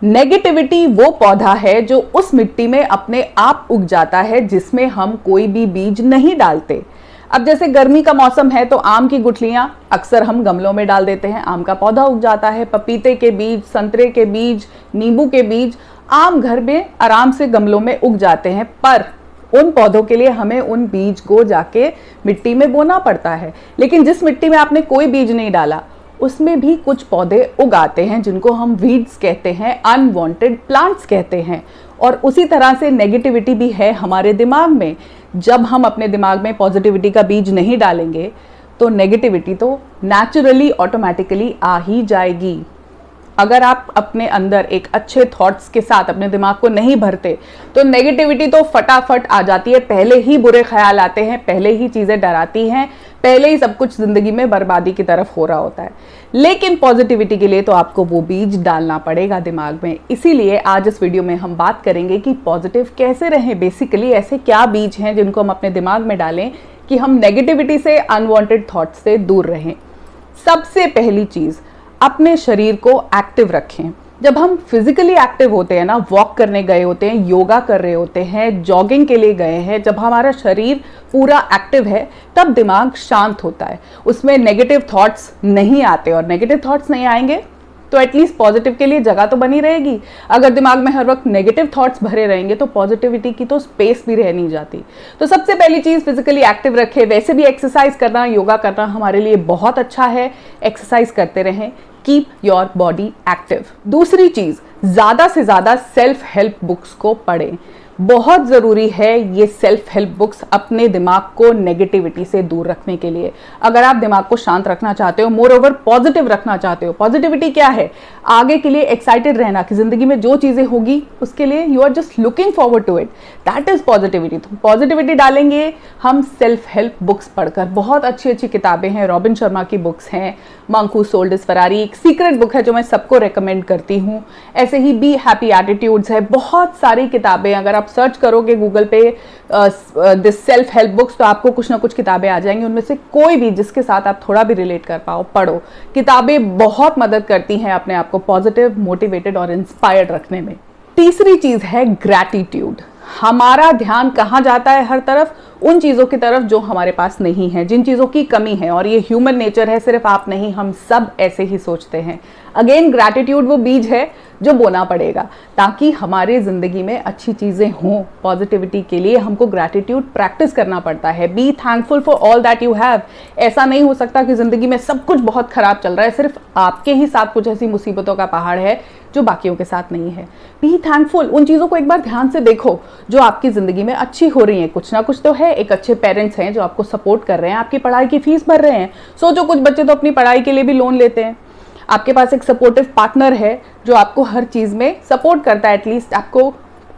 Negativity वो पौधा है जो उस मिट्टी में अपने आप उग जाता है जिसमें हम कोई भी बीज नहीं डालते। अब जैसे गर्मी का मौसम है तो आम की गुठलियां अक्सर हम गमलों में डाल देते हैं, आम का पौधा उग जाता है। पपीते के बीज, संतरे के बीज, नींबू के बीज आम घर में आराम से गमलों में उग जाते हैं, पर उन पौधों के लिए हमें उन बीज को जाके मिट्टी में बोना पड़ता है। लेकिन जिस मिट्टी में आपने कोई बीज नहीं डाला उसमें भी कुछ पौधे उगाते हैं जिनको हम वीड्स कहते हैं, अनवांटेड प्लांट्स कहते हैं। और उसी तरह से नेगेटिविटी भी है हमारे दिमाग में। जब हम अपने दिमाग में पॉजिटिविटी का बीज नहीं डालेंगे तो नेगेटिविटी तो नेचुरली ऑटोमेटिकली आ ही जाएगी। अगर आप अपने अंदर एक अच्छे थॉट्स के साथ अपने दिमाग को नहीं भरते तो नेगेटिविटी तो फटाफट आ जाती है। पहले ही बुरे ख्याल आते हैं, पहले ही चीजें डराती हैं, पहले ही सब कुछ जिंदगी में बर्बादी की तरफ हो रहा होता है। लेकिन पॉजिटिविटी के लिए तो आपको वो बीज डालना पड़ेगा दिमाग में। इसीलिए आज इस वीडियो में हम बात करेंगे कि पॉजिटिव कैसे रहें। बेसिकली ऐसे क्या बीज हैं जिनको हम अपने दिमाग में डालें कि हम नेगेटिविटी से, अनवांटेड थॉट्स से दूर रहें। सबसे पहली चीज, अपने शरीर को एक्टिव रखें। जब हम फिजिकली एक्टिव होते हैं ना, वॉक करने गए होते हैं, योगा कर रहे होते हैं, जॉगिंग के लिए गए हैं, जब हमारा शरीर पूरा एक्टिव है तब दिमाग शांत होता है, उसमें नेगेटिव थॉट्स नहीं आते। और नेगेटिव थॉट्स नहीं आएंगे तो एटलीस्ट पॉजिटिव के लिए जगह तो बनी रहेगी। अगर दिमाग में हर वक्त नेगेटिव थॉट्स भरे रहेंगे तो पॉजिटिविटी की तो स्पेस भी रह नहीं जाती। तो सबसे पहली चीज, फिजिकली एक्टिव रखें। वैसे भी एक्सरसाइज करना, योगा करना हमारे लिए बहुत अच्छा है। एक्सरसाइज करते रहें, कीप योर बॉडी एक्टिव। दूसरी चीज, ज्यादा से ज्यादा सेल्फ हेल्प बुक्स को पढ़ें। बहुत जरूरी है ये सेल्फ हेल्प बुक्स अपने दिमाग को नेगेटिविटी से दूर रखने के लिए। अगर आप दिमाग को शांत रखना चाहते हो, मोर ओवर पॉजिटिव रखना चाहते हो। पॉजिटिविटी क्या है? आगे के लिए एक्साइटेड रहना कि जिंदगी में जो चीजें होगी उसके लिए you are just looking forward to it, that is positivity. तो पॉजिटिविटी डालेंगे हम सेल्फ हेल्प बुक्स पढ़कर। बहुत अच्छी अच्छी किताबें हैं, रॉबिन शर्मा की बुक्स हैं, monk who sold his Ferrari एक सीक्रेट बुक है जो मैं सबको रेकमेंड करती हूँ। ऐसे ही बी हैप्पी एटीट्यूड्स है, बहुत सारी किताबें। अगर आप सर्च करोगे गूगल पे दिस सेल्फ हेल्प बुक्स तो आपको कुछ ना कुछ किताबें आ जाएंगी। उनमें से कोई भी जिसके साथ आप थोड़ा भी रिलेट कर पाओ, पढ़ो। किताबें बहुत मदद करती हैं अपने आप को पॉजिटिव, मोटिवेटेड और इंस्पायर्ड रखने में। तीसरी चीज है ग्रैटिट्यूड। हमारा ध्यान कहाँ जाता है हर तरफ? उन चीजों की तरफ जो हमारे पास नहीं है, जिन चीजों की कमी है। और ये ह्यूमन नेचर है, सिर्फ आप नहीं, हम सब ऐसे ही सोचते हैं। अगेन ग्रैटिट्यूड वो बीज है जो बोना पड़ेगा ताकि हमारे जिंदगी में अच्छी चीजें हों। पॉजिटिविटी के लिए हमको ग्रैटिट्यूड प्रैक्टिस करना पड़ता है। Be thankful for all that you have. ऐसा नहीं हो सकता कि जिंदगी में सब कुछ बहुत खराब चल रहा है, सिर्फ आपके ही साथ कुछ ऐसी मुसीबतों का पहाड़ है जो बाकियों के साथ नहीं है। Be thankful. उन चीजों को एक बार ध्यान से देखो जो आपकी जिंदगी में अच्छी हो रही है। कुछ ना कुछ तो है। एक अच्छे पेरेंट्स हैं जो आपको सपोर्ट कर रहे हैं, आपकी पढ़ाई की फीस भर रहे हैं। सोचो कुछ बच्चे तो अपनी पढ़ाई के लिए भी लोन लेते हैं। आपके पास एक सपोर्टिव पार्टनर है जो आपको हर चीज में सपोर्ट करता है, एटलीस्ट आपको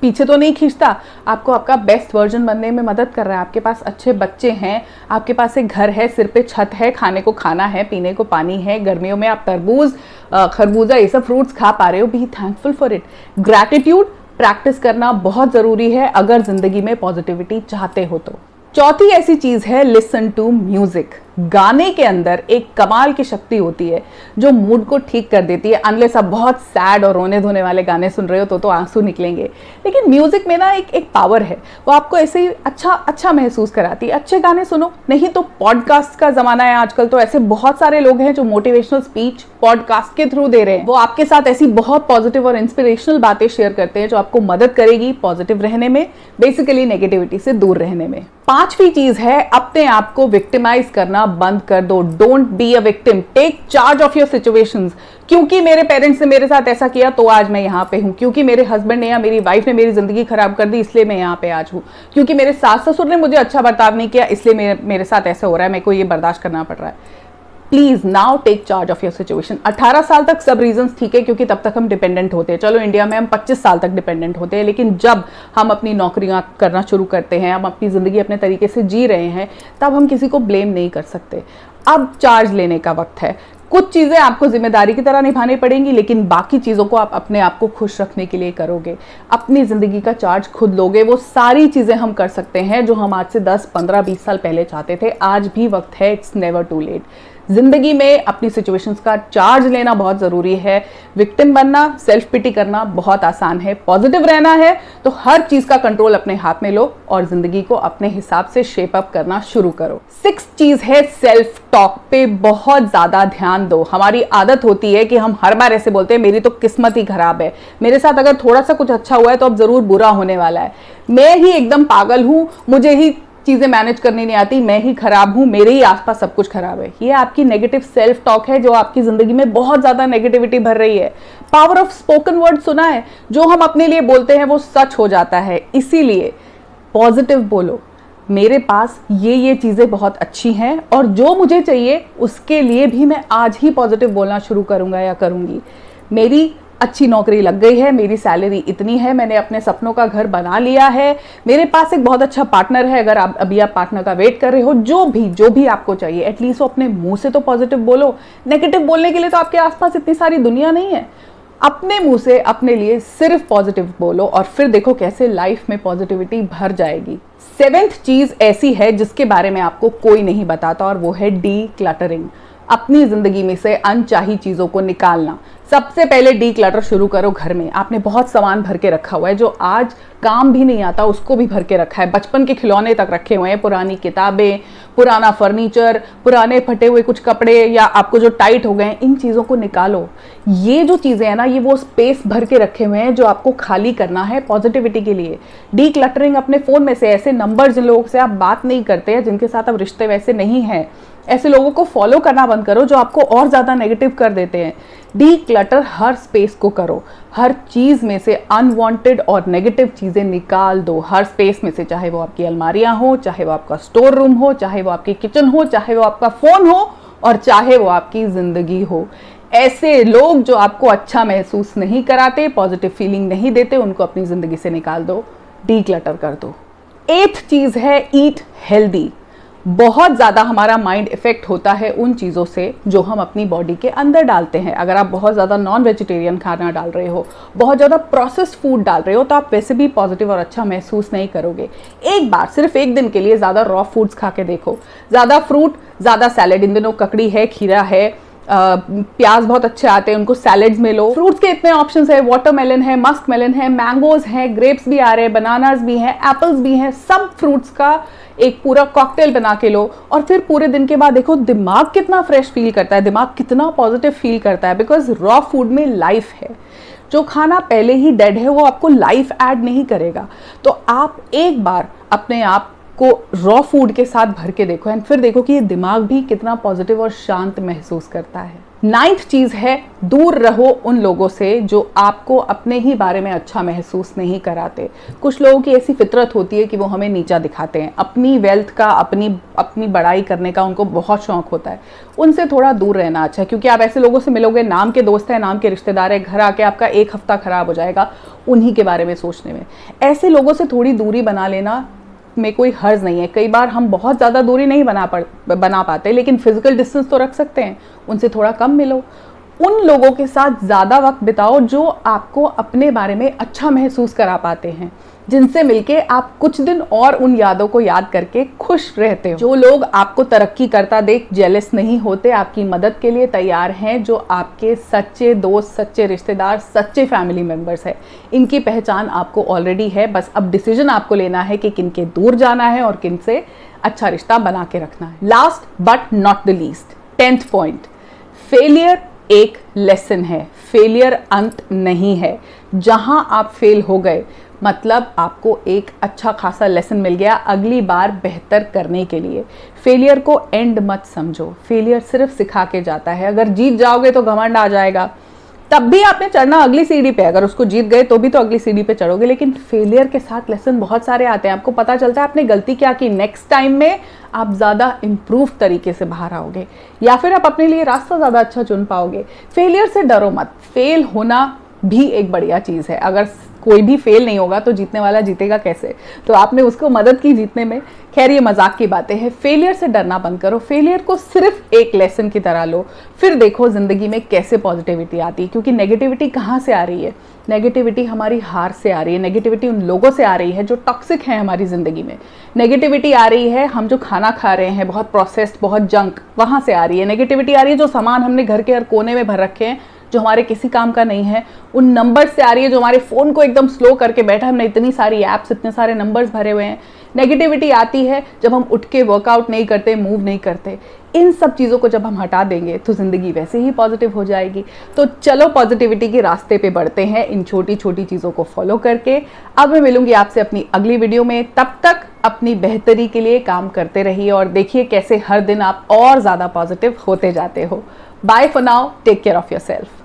पीछे तो नहीं खींचता, आपको आपका बेस्ट वर्जन बनने में मदद कर रहा है। आपके पास अच्छे बच्चे हैं, आपके पास एक घर है, सिर पे छत है, खाने को खाना है, पीने को पानी है। गर्मियों में आप तरबूज, खरबूजा, ये सब फ्रूट्स खा पा रहे हो। Be thankful for it. Gratitude practice करना बहुत जरूरी है अगर जिंदगी में पॉजिटिविटी चाहते हो तो। चौथी ऐसी चीज है लिसन टू म्यूजिक। गाने के अंदर एक कमाल की शक्ति होती है जो मूड को ठीक कर देती है। अनलेस आप बहुत सैड और रोने धोने वाले गाने सुन रहे हो तो आंसू निकलेंगे, लेकिन म्यूजिक में ना एक पावर है, वो आपको ऐसे ही अच्छा महसूस कराती है। अच्छे गाने सुनो, नहीं तो पॉडकास्ट का जमाना है आजकल, तो ऐसे बहुत सारे लोग हैं जो मोटिवेशनल स्पीच पॉडकास्ट के थ्रू दे रहे हैं। वो आपके साथ ऐसी बहुत पॉजिटिव और इंस्पिरेशनल बातें शेयर करते हैं जो आपको मदद करेगी पॉजिटिव रहने में, बेसिकली नेगेटिविटी से दूर रहने में। पांचवी चीज है अपने आप को विक्टिमाइज करना बंद कर दो। Don't be a victim, take charge of your situations. क्योंकि मेरे पेरेंट्स ने मेरे साथ ऐसा किया तो आज मैं यहाँ पे हूँ। क्योंकि मेरे हस्बैंड ने या मेरी वाइफ ने मेरी जिंदगी खराब कर दी इसलिए मैं यहाँ पे आज हूँ। क्योंकि मेरे सास ससुर ने मुझे अच्छा बर्ताव नहीं किया इसलिए मेरे साथ ऐसा हो रहा है, मेरे को ये बर्दाश्त करना पड़ रहा है। Please now take charge of your situation. 18 साल तक सब रीजंस ठीक है क्योंकि तब तक हम डिपेंडेंट होते हैं। चलो इंडिया में हम 25 साल तक डिपेंडेंट होते हैं, लेकिन जब हम अपनी नौकरियां करना शुरू करते हैं, हम अपनी जिंदगी अपने तरीके से जी रहे हैं, तब हम किसी को ब्लेम नहीं कर सकते। अब चार्ज लेने का वक्त है। कुछ चीजें आपको जिम्मेदारी की तरह निभानी पड़ेंगी, लेकिन बाकी चीजों को आप अपने आप को खुश रखने के लिए करोगे। अपनी जिंदगी का चार्ज खुद लोगे। वो सारी चीजें हम कर सकते हैं जो हम आज से 10, 15, 20 साल पहले चाहते थे। आज भी वक्त है, इट्स नेवर टू लेट। जिंदगी में अपनी सिचुएशंस का चार्ज लेना बहुत जरूरी है। विक्टिम बनना, सेल्फ पिटी करना बहुत आसान है। पॉजिटिव रहना है तो हर चीज का कंट्रोल अपने हाथ में लो और जिंदगी को अपने हिसाब से शेप अप करना शुरू करो। 6 चीज है, सेल्फ टॉक पे बहुत ज्यादा ध्यान दो। हमारी आदत होती है कि हम हर बार ऐसे बोलते हैं मेरी तो किस्मत ही खराब है, मेरे साथ अगर थोड़ा सा कुछ अच्छा हुआ है तो अब जरूर बुरा होने वाला है, मैं ही एकदम पागल हूं, मुझे ही चीजें मैनेज करनी नहीं आती, मैं ही खराब हूं, मेरे ही आसपास सब कुछ खराब है। ये आपकी नेगेटिव सेल्फ टॉक है जो आपकी जिंदगी में बहुत ज्यादा नेगेटिविटी भर रही है। पावर ऑफ स्पोकन वर्ड सुना है, जो हम अपने लिए बोलते हैं वो सच हो जाता है। इसीलिए पॉजिटिव बोलो, मेरे पास ये चीजें बहुत अच्छी हैं और जो मुझे चाहिए उसके लिए भी मैं आज ही पॉजिटिव बोलना शुरू करूंगा या करूंगी। मेरी अच्छी नौकरी लग गई है, मेरी सैलरी इतनी है, मैंने अपने सपनों का घर बना लिया है, मेरे पास एक बहुत अच्छा पार्टनर है। अगर आप अभी पार्टनर का वेट कर रहे हो, जो भी आपको चाहिए, एटलीस्ट वो अपने मुंह से तो पॉजिटिव बोलो। नेगेटिव बोलने के लिए तो आपके आसपास इतनी सारी दुनिया नहीं है। अपने मुंह से अपने लिए सिर्फ पॉजिटिव बोलो और फिर देखो कैसे लाइफ में पॉजिटिविटी भर जाएगी। 7th चीज ऐसी है जिसके बारे में आपको कोई नहीं बताता और वो है डी क्लटरिंग। अपनी जिंदगी में से अनचाही चीजों को निकालना। सबसे पहले डी क्लटर शुरू करो घर में। आपने बहुत सामान भर के रखा हुआ है जो आज काम भी नहीं आता, उसको भी भर के रखा है। बचपन के खिलौने तक रखे हुए हैं, पुरानी किताबें, पुराना फर्नीचर, पुराने फटे हुए कुछ कपड़े या आपको जो टाइट हो गए हैं, इन चीजों को निकालो। ये जो चीजें हैं ना, ये वो स्पेस भर के रखे हुए हैं जो आपको खाली करना है पॉजिटिविटी के लिए। डी क्लटरिंग अपने फोन में से ऐसे नंबर जिन लोगों से आप बात नहीं करते हैं, जिनके साथ अब रिश्ते वैसे नहीं है, ऐसे लोगों को फॉलो करना बंद करो जो आपको और ज्यादा नेगेटिव कर देते हैं। डी क्लटर हर स्पेस को करो, हर चीज में से अनवांटेड और नेगेटिव चीजें निकाल दो। हर स्पेस में से, चाहे वो आपकी अलमारियां हो, चाहे वो आपका स्टोर रूम हो, चाहे वो आपकी किचन हो, चाहे वो आपका फोन हो और चाहे वो आपकी जिंदगी हो। ऐसे लोग जो आपको अच्छा महसूस नहीं कराते, पॉजिटिव फीलिंग नहीं देते, उनको अपनी जिंदगी से निकाल दो, डी क्लटर कर दो। 8th चीज है ईट हेल्दी। बहुत ज़्यादा हमारा माइंड इफेक्ट होता है उन चीज़ों से जो हम अपनी बॉडी के अंदर डालते हैं। अगर आप बहुत ज़्यादा नॉन वेजिटेरियन खाना डाल रहे हो, बहुत ज़्यादा प्रोसेस्ड फूड डाल रहे हो, तो आप वैसे भी पॉजिटिव और अच्छा महसूस नहीं करोगे। एक बार सिर्फ एक दिन के लिए ज़्यादा रॉ फूड्स खा के देखो, ज़्यादा फ्रूट, ज़्यादा सैलेड। इन दिनों ककड़ी है, खीरा है, प्याज बहुत अच्छे आते हैं, उनको सैलेड्स में लो। फ्रूट्स के इतने ऑप्शंस है, वाटरमेलन है, मस्क मेलन है, मैंगोज है, ग्रेप्स भी आ रहे हैं, बनानास भी हैं, एप्पल्स भी हैं। सब फ्रूट्स का एक पूरा कॉकटेल बना के लो और फिर पूरे दिन के बाद देखो दिमाग कितना फ्रेश फील करता है, दिमाग कितना पॉजिटिव फील करता है। बिकॉज रॉ फूड में लाइफ है। जो खाना पहले ही डेड है वो आपको लाइफ ऐड नहीं करेगा। तो आप एक बार अपने आप को रॉ फूड के साथ भर के देखो एंड फिर देखो कि ये दिमाग भी कितना पॉजिटिव और शांत महसूस करता है। 9th चीज है दूर रहो उन लोगों से जो आपको अपने ही बारे में अच्छा महसूस नहीं कराते। कुछ लोगों की ऐसी फितरत होती है कि वो हमें नीचा दिखाते हैं। अपनी वेल्थ का, अपनी बड़ाई करने का उनको बहुत शौक होता है। उनसे थोड़ा दूर रहना अच्छा है, क्योंकि आप ऐसे लोगों से मिलोगे, नाम के दोस्त हैं, नाम के रिश्तेदार है, घर आके आपका एक हफ्ता खराब हो जाएगा उन्हीं के बारे में सोचने में। ऐसे लोगों से थोड़ी दूरी बना लेना में कोई हर्ज नहीं है। कई बार हम बहुत ज़्यादा दूरी नहीं बना पाते, लेकिन फिजिकल डिस्टेंस तो रख सकते हैं। उनसे थोड़ा कम मिलो, उन लोगों के साथ ज़्यादा वक्त बिताओ जो आपको अपने बारे में अच्छा महसूस करा पाते हैं, जिनसे मिलके आप कुछ दिन और उन यादों को याद करके खुश रहते हो। जो लोग आपको तरक्की करता देख जेलस नहीं होते, आपकी मदद के लिए तैयार हैं, जो आपके सच्चे दोस्त, सच्चे रिश्तेदार, सच्चे फैमिली मेंबर्स हैं, इनकी पहचान आपको ऑलरेडी है। बस अब डिसीजन आपको लेना है कि किन के दूर जाना है और किन से अच्छा रिश्ता बना के रखना है। Last but not the least, 10th point, failure एक लेसन है, फेलियर अंत नहीं है। जहां आप फेल हो गए मतलब आपको एक अच्छा खासा लेसन मिल गया अगली बार बेहतर करने के लिए। फेलियर को एंड मत समझो, फेलियर सिर्फ सिखा के जाता है। अगर जीत जाओगे तो घमंड आ जाएगा, तब भी आपने चढ़ना अगली सीढ़ी पे। अगर उसको जीत गए तो भी तो अगली सीढ़ी पे चढ़ोगे। लेकिन फेलियर के साथ लेसन बहुत सारे आते हैं, आपको पता चलता है आपने गलती क्या की। नेक्स्ट टाइम में आप ज़्यादा इम्प्रूव तरीके से बाहर आओगे या फिर आप अपने लिए रास्ता ज़्यादा अच्छा चुन पाओगे। फेलियर से डरो मत, फेल होना भी एक बढ़िया चीज़ है। अगर कोई भी फेल नहीं होगा तो जीतने वाला जीतेगा कैसे। तो आपने उसको मदद की जीतने में। खैर ये मजाक की बातें हैं। फेलियर से डरना बंद करो, फेलियर को सिर्फ एक लेसन की तरह लो, फिर देखो जिंदगी में कैसे पॉजिटिविटी आती है। क्योंकि नेगेटिविटी कहाँ से आ रही है? नेगेटिविटी हमारी हार से आ रही है, नेगेटिविटी उन लोगों से आ रही है जो टॉक्सिक हैं हमारी ज़िंदगी में। नेगेटिविटी आ रही है हम जो खाना खा रहे हैं, बहुत प्रोसेस्ड, बहुत जंक, वहाँ से आ रही है। नेगेटिविटी आ रही है जो सामान हमने घर के हर कोने में भर रखे हैं जो हमारे किसी काम का नहीं है, उन नंबर से आ रही है जो हमारे फ़ोन को एकदम स्लो करके बैठा, हमने इतनी सारी ऐप्स, इतने सारे नंबर्स भरे हुए हैं। नेगेटिविटी आती है जब हम उठ के वर्कआउट नहीं करते, मूव नहीं करते। इन सब चीज़ों को जब हम हटा देंगे तो ज़िंदगी वैसे ही पॉजिटिव हो जाएगी। तो चलो पॉजिटिविटी के रास्ते पे बढ़ते हैं इन छोटी छोटी चीज़ों को फॉलो करके। अब मैं मिलूंगी आपसे अपनी अगली वीडियो में। तब तक अपनी बेहतरी के लिए काम करते रहिए और देखिए कैसे हर दिन आप और ज़्यादा पॉजिटिव होते जाते हो। Bye for now, take care of yourself.